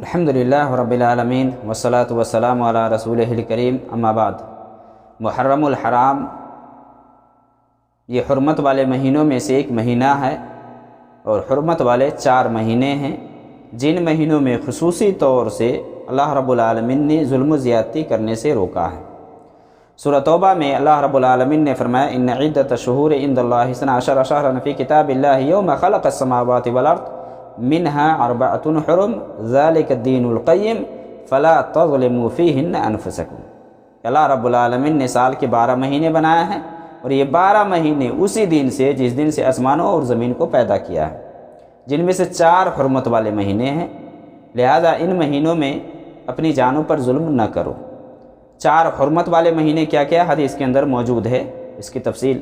الحمدللہ رب العالمین والصلاة والسلام علی رسولہ الکریم، اما بعد۔ محرم الحرام یہ حرمت والے مہینوں میں سے ایک مہینہ ہے، اور حرمت والے 4 مہینے ہیں جن مہینوں میں خصوصی طور سے اللہ رب العالمین نے ظلم و زیادتی کرنے سے روکا ہے۔ سورہ توبہ میں اللہ رب العالمین نے فرمایا ان عدۃ الشہور عند اللہ 12 شہرا فی کتاب اللہ یوم خلق السماوات والارض منها 4 حرم ذلك الدین القیم فلا تظلموا فیہن انفسکم۔ اللہ رب العالمین نے سال کے 12 مہینے بنایا ہے، اور یہ 12 مہینے اسی دن سے جس دن سے آسمانوں اور زمین کو پیدا کیا ہے، جن میں سے 4 حرمت والے مہینے ہیں، لہذا ان مہینوں میں اپنی جانوں پر ظلم نہ کرو۔ 4 حرمت والے مہینے کیا کیا حدیث کے اندر موجود ہے، اس کی تفصیل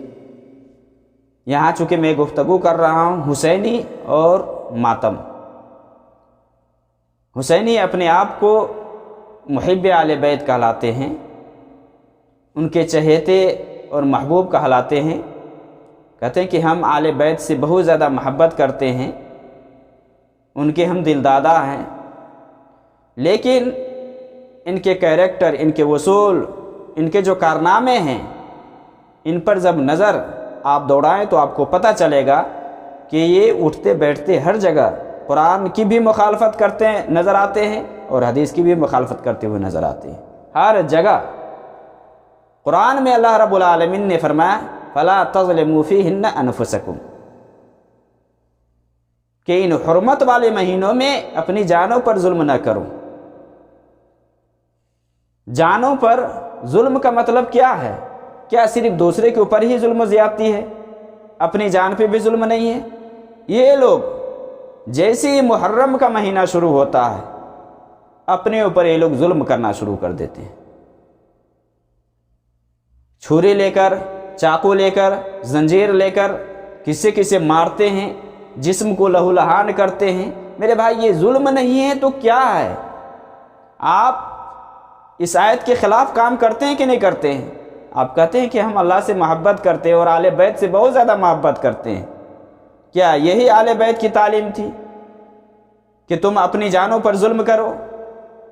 یہاں چونکہ میں گفتگو کر رہا ہوں حسینی اور ماتم۔ حسینی اپنے آپ کو محب اہل بیت کہلاتے ہیں، ان کے چہیتے اور محبوب کہلاتے ہیں، کہتے ہیں کہ ہم اہل بیت سے بہت زیادہ محبت کرتے ہیں، ان کے ہم دلدادہ ہیں، لیکن ان کے کیریکٹر، ان کے اصول، ان کے جو کارنامے ہیں، ان پر جب نظر آپ دوڑائیں تو آپ کو پتہ چلے گا کہ یہ اٹھتے بیٹھتے ہر جگہ قرآن کی بھی مخالفت کرتے نظر آتے ہیں اور حدیث کی بھی مخالفت کرتے ہوئے نظر آتے ہیں۔ ہر جگہ قرآن میں اللہ رب العالمین نے فرمایا فَلَا تَظْلِمُوا فِيهِنَّ أَنفُسَكُمْ، کہ ان حرمت والے مہینوں میں اپنی جانوں پر ظلم نہ کرو۔ جانوں پر ظلم کا مطلب کیا ہے؟ کیا صرف دوسرے کے اوپر ہی ظلم و زیادتی ہے، اپنی جان پہ بھی ظلم نہیں ہے؟ یہ لوگ جیسے ہی محرم کا مہینہ شروع ہوتا ہے اپنے اوپر یہ لوگ ظلم کرنا شروع کر دیتے ہیں، چھری لے کر، چاقو لے کر، زنجیر لے کر کسے کسے مارتے ہیں، جسم کو لہو لہان کرتے ہیں۔ میرے بھائی یہ ظلم نہیں ہے تو کیا ہے؟ آپ اس آیت کے خلاف کام کرتے ہیں کہ نہیں کرتے ہیں؟ آپ کہتے ہیں کہ ہم اللہ سے محبت کرتے ہیں اور اہل بیت سے بہت زیادہ محبت کرتے ہیں۔ کیا یہی اہل بیت کی تعلیم تھی کہ تم اپنی جانوں پر ظلم کرو،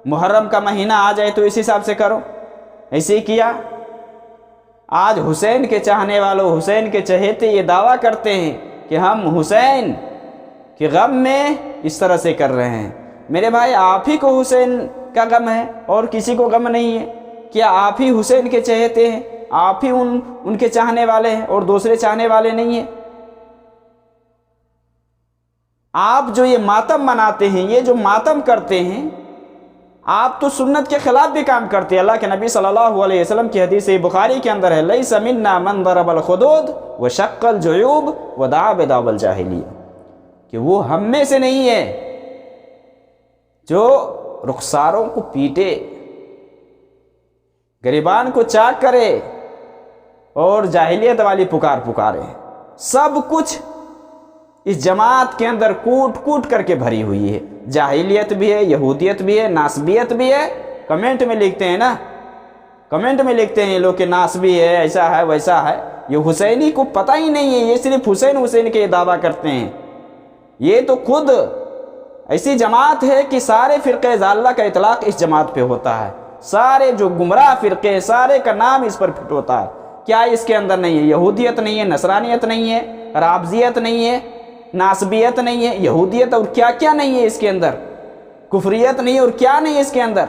محرم کا مہینہ آ جائے تو اس حساب سے کرو؟ ایسے ہی کیا؟ آج حسین کے چاہنے والوں، حسین کے چہیتے یہ دعویٰ کرتے ہیں کہ ہم حسین کے غم میں اس طرح سے کر رہے ہیں۔ میرے بھائی آپ ہی کو حسین کا غم ہے اور کسی کو غم نہیں ہے؟ کیا آپ ہی حسین کے چہیتے ہیں؟ آپ ہی ان کے چاہنے والے ہیں اور دوسرے چاہنے والے نہیں ہیں؟ آپ جو یہ ماتم مناتے ہیں، یہ جو ماتم کرتے ہیں، آپ تو سنت کے خلاف بھی کام کرتے ہیں۔ اللہ کے نبی صلی اللہ علیہ وسلم کی حدیث بخاری کے اندر ہے لیس منا من ضرب الخدود وشق الجیوب ودعا بدعوى الجاہلیہ، کہ وہ ہم میں سے نہیں ہے جو رخساروں کو پیٹے، غریبان کو چاک کرے اور جاہلیت والی پکارے۔ سب کچھ اس جماعت کے اندر کوٹ کوٹ کر کے بھری ہوئی ہے، جاہلیت بھی ہے، یہودیت بھی ہے، ناسبیت بھی ہے۔ کمنٹ میں لکھتے ہیں نا، کمنٹ میں لکھتے ہیں یہ لوگ کہ ناسبی ہے، ایسا ہے ویسا ہے۔ یہ حسینی کو پتہ ہی نہیں ہے، یہ صرف حسین کے دعویٰ کرتے ہیں۔ یہ تو خود ایسی جماعت ہے کہ سارے فرقے ضالہ کا اطلاق اس جماعت پہ ہوتا ہے، سارے جو گمراہ فرقے سارے کا نام اس پر فٹ ہوتا ہے۔ کیا اس کے اندر نہیں ہے؟ یہودیت نہیں ہے، نصرانیت نہیں ہے، رافضیت نہیں ہے، ناسبیت نہیں ہے، یہودیت اور کیا کیا نہیں ہے اس کے اندر، کفریت نہیں اور کیا نہیں ہے اس کے اندر،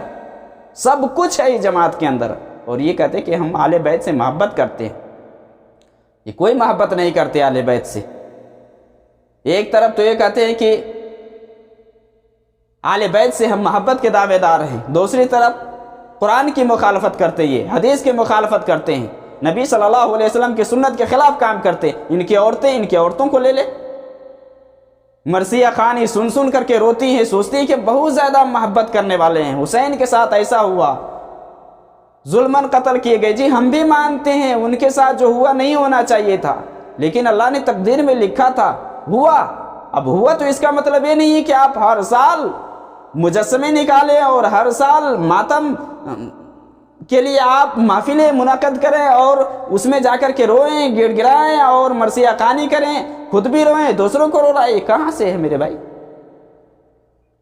سب کچھ ہے اس جماعت کے اندر۔ اور یہ کہتے ہیں کہ ہم اہل بیت سے محبت کرتے ہیں۔ یہ کوئی محبت نہیں کرتے اہل بیت سے۔ ایک طرف تو یہ کہتے ہیں کہ اہل بیت سے ہم محبت کے دعوے دار ہیں، دوسری طرف قرآن کی مخالفت کرتے ہیں، حدیث کی مخالفت کرتے ہیں، نبی صلی اللہ علیہ وسلم کی سنت کے خلاف کام کرتے ہیں۔ ان کی عورتیں، ان کی عورتوں کو لے لے، مرثیہ خوانی سن سن کر کے روتی ہیں، سوچتی ہیں کہ بہت زیادہ محبت کرنے والے ہیں، حسین کے ساتھ ایسا ہوا، ظلماً قتل کیے گئے۔ جی ہم بھی مانتے ہیں ان کے ساتھ جو ہوا نہیں ہونا چاہیے تھا، لیکن اللہ نے تقدیر میں لکھا تھا، ہوا۔ اب ہوا تو اس کا مطلب یہ نہیں ہے کہ آپ ہر سال مجسمے نکالیں اور ہر سال ماتم کے لیے آپ محفلیں منعقد کریں اور اس میں جا کر کے روئیں، گڑ گڑائیں اور مرثیہ خوانی کریں، خود بھی روئیں، دوسروں کو رو رہا ہے۔ یہ کہاں سے ہے میرے بھائی؟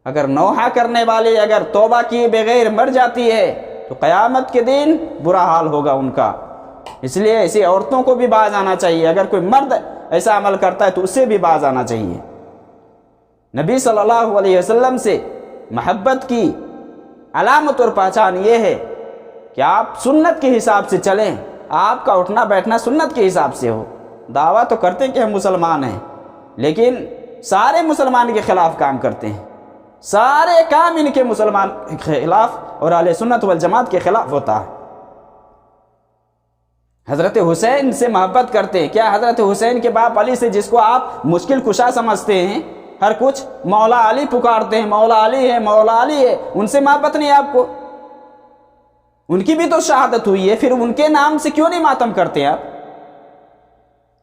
اگر نوحہ کرنے والی اگر توبہ کیے بغیر مر جاتی ہے تو قیامت کے دن برا حال ہوگا ان کا۔ اس لیے ایسی عورتوں کو بھی باز آنا چاہیے، اگر کوئی مرد ایسا عمل کرتا ہے تو اسے بھی باز آنا چاہیے۔ نبی صلی اللہ علیہ وسلم سے محبت کی علامت اور پہچان یہ ہے کہ آپ سنت کے حساب سے چلیں، آپ کا اٹھنا بیٹھنا سنت کے حساب سے ہو۔ دعویٰ تو کرتے ہیں کہ ہم مسلمان ہیں، لیکن سارے مسلمان کے خلاف کام کرتے ہیں، سارے کام ان کے مسلمان کے خلاف اور اہل سنت والجماعت کے خلاف ہوتا ہے۔ حضرت حسین سے محبت کرتے ہیں، کیا حضرت حسین کے باپ علی سے، جس کو آپ مشکل کشا سمجھتے ہیں، ہر کچھ مولا علی پکارتے ہیں، مولا علی ہے مولا علی ہے، ان سے محبت نہیں آپ کو؟ ان کی بھی تو شہادت ہوئی ہے، پھر ان کے نام سے کیوں نہیں ماتم کرتے آپ؟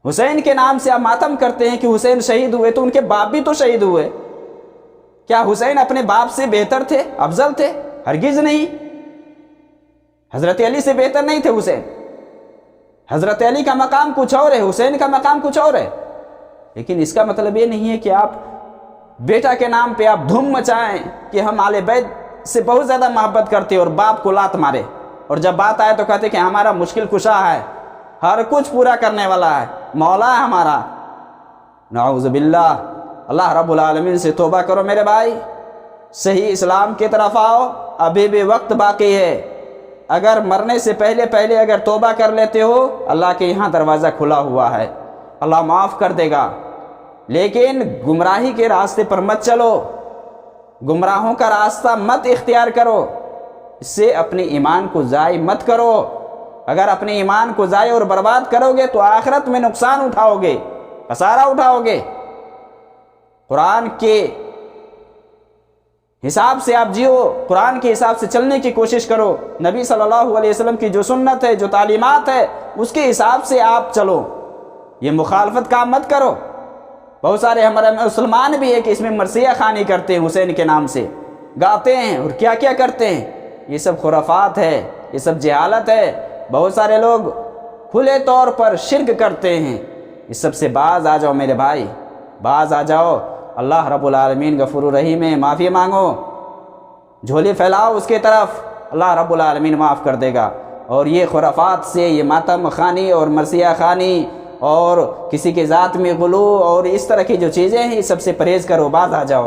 حسین کے نام سے آپ ماتم کرتے ہیں کہ حسین شہید ہوئے، تو ان کے باپ بھی تو شہید ہوئے۔ کیا حسین اپنے باپ سے بہتر تھے، افضل تھے؟ ہرگز نہیں۔ حضرت علی سے بہتر نہیں تھے حسین۔ حضرت علی کا مقام کچھ اور ہے، حسین کا مقام کچھ اور ہے۔ لیکن اس کا مطلب یہ نہیں ہے کہ آپ بیٹا کے نام پہ آپ دھوم مچائیں کہ ہم آل بیت سے بہت زیادہ محبت کرتے اور باپ کو لات مارے، اور جب بات آئے تو کہتے کہ ہمارا مشکل کشا ہے، ہر کچھ پورا کرنے والا ہے، مولا ہے ہمارا۔ نعوذ باللہ۔ اللہ رب العالمین سے توبہ کرو میرے بھائی، صحیح اسلام کی طرف آؤ، ابھی بھی وقت باقی ہے۔ اگر مرنے سے پہلے اگر توبہ کر لیتے ہو، اللہ کے یہاں دروازہ کھلا ہوا ہے، اللہ معاف کر دے گا۔ لیکن گمراہی کے راستے پر مت چلو، گمراہوں کا راستہ مت اختیار کرو، اس سے اپنے ایمان کو ضائع مت کرو۔ اگر اپنے ایمان کو ضائع اور برباد کرو گے تو آخرت میں نقصان اٹھاؤ گے، خسارہ اٹھاؤ گے۔ قرآن کے حساب سے آپ جیو، قرآن کے حساب سے چلنے کی کوشش کرو، نبی صلی اللہ علیہ وسلم کی جو سنت ہے، جو تعلیمات ہے، اس کے حساب سے آپ چلو، یہ مخالفت کام مت کرو۔ بہت سارے ہمارے مسلمان بھی ہے کہ اس میں مرثیہ خوانی کرتے ہیں، حسین کے نام سے گاتے ہیں اور کیا کیا کرتے ہیں، یہ سب خرافات ہے، یہ سب جہالت ہے۔ بہت سارے لوگ کھلے طور پر شرک کرتے ہیں، اس سب سے باز آ جاؤ میرے بھائی، باز آ جاؤ۔ اللہ رب العالمین غفور الرحیم ہے، معافی مانگو، جھولی پھیلاؤ اس کے طرف، اللہ رب العالمین معاف کر دے گا۔ اور یہ خرافات سے، یہ ماتم خوانی اور مرثیہ خوانی اور کسی کے ذات میں غلو اور اس طرح کی جو چیزیں ہیں، اس سب سے پرہیز کرو، باز آ جاؤ۔